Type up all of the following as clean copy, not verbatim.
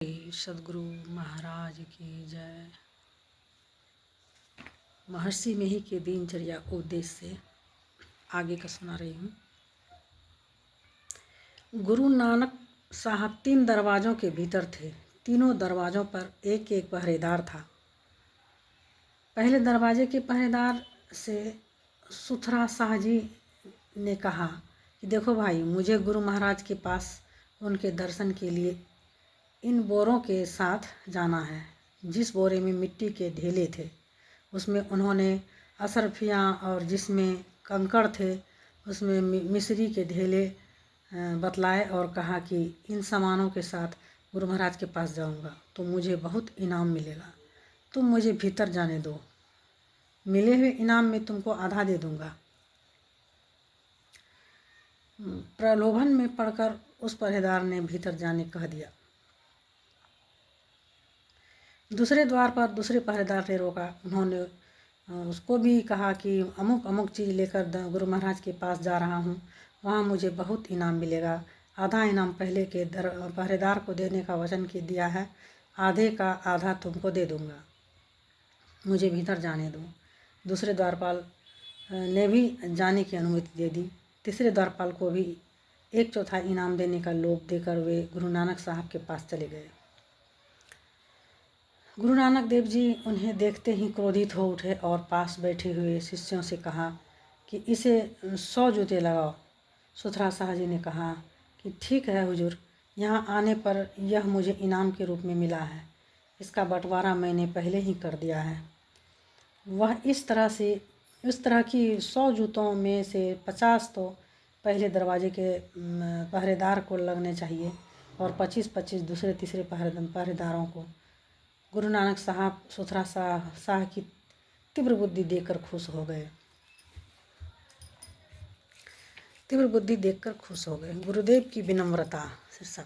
सदगुरु महाराज की जय। महर्षि मेही के दिनचर्या उपदेश से आगे का सुना रही हूँ। गुरु नानक साहब 3 दरवाज़ों के भीतर थे। तीनों दरवाज़ों पर एक एक पहरेदार था। पहले दरवाजे के पहरेदार से सुथरा शाह जी ने कहा कि देखो भाई, मुझे गुरु महाराज के पास उनके दर्शन के लिए इन बोरों के साथ जाना है। जिस बोरे में मिट्टी के ढेले थे उसमें उन्होंने अशरफियाँ और जिसमें कंकड़ थे उसमें मिस्री के ढेले बतलाए और कहा कि इन सामानों के साथ गुरु महाराज के पास जाऊंगा तो मुझे बहुत इनाम मिलेगा। तुम मुझे भीतर जाने दो, मिले हुए इनाम में तुमको आधा दे दूंगा। प्रलोभन में पड़कर उस पहरेदार ने भीतर जाने कह दिया। दूसरे द्वार पर दूसरे पहरेदार ने रोका। उन्होंने उसको भी कहा कि अमुक अमुक चीज़ लेकर गुरु महाराज के पास जा रहा हूँ, वहाँ मुझे बहुत इनाम मिलेगा। आधा इनाम पहले के पहरेदार को देने का वचन के दिया है, आधे का आधा तुमको दे दूँगा, मुझे भीतर जाने दो। दूसरे द्वारपाल ने भी जाने की अनुमति दे दी। तीसरे द्वारपाल को भी 1/4 इनाम देने का लोभ देकर वे गुरु नानक साहब के पास चले गए। गुरु नानक देव जी उन्हें देखते ही क्रोधित हो उठे और पास बैठे हुए शिष्यों से कहा कि इसे 100 जूते लगाओ। सुथरा शाह जी ने कहा कि ठीक है हुजूर, यहाँ आने पर यह मुझे इनाम के रूप में मिला है, इसका बंटवारा मैंने पहले ही कर दिया है। वह इस तरह की 100 जूतों में से 50 तो पहले दरवाजे के पहरेदार को लगने चाहिए और 25-25 दूसरे तीसरे पहरेदारों को। गुरु नानक साहब सुथरा शाह की तीव्र बुद्धि देखकर खुश हो गए। गुरुदेव की विनम्रता शीर्षक।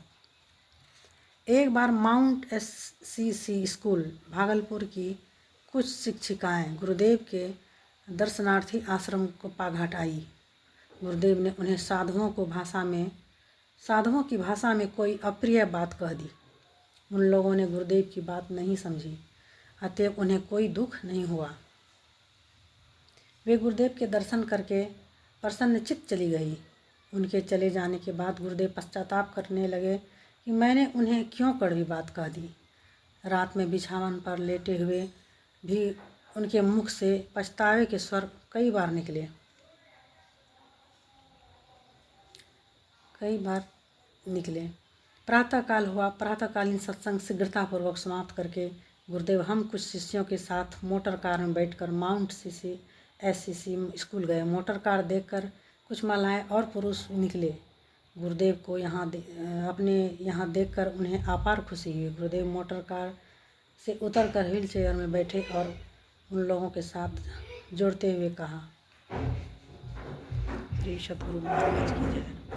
एक बार माउंट SCC स्कूल भागलपुर की कुछ शिक्षिकाएं गुरुदेव के दर्शनार्थी आश्रम को पाघाट आई। गुरुदेव ने उन्हें साधुओं की भाषा में कोई अप्रिय बात कह दी। उन लोगों ने गुरुदेव की बात नहीं समझी, अतएव उन्हें कोई दुख नहीं हुआ। वे गुरुदेव के दर्शन करके प्रसन्नचित्त चली गई। उनके चले जाने के बाद गुरुदेव पश्चाताप करने लगे कि मैंने उन्हें क्यों कड़वी बात कह दी। रात में बिछावन पर लेटे हुए भी उनके मुख से पछतावे के स्वर कई बार निकले। प्रातःकाल हुआ। प्रातःकालीन सत्संग शीघ्रतापूर्वक समाप्त करके गुरुदेव हम कुछ शिष्यों के साथ मोटर कार में बैठकर माउंट SCC स्कूल गए। मोटर कार देखकर कुछ महिलाएं और पुरुष निकले। गुरुदेव को अपने यहाँ देखकर उन्हें अपार खुशी हुई। गुरुदेव मोटर कार से उतरकर व्हील चेयर में बैठे और उन लोगों के साथ जोड़ते हुए कहा, श्री सदगुरु महाराज की जय।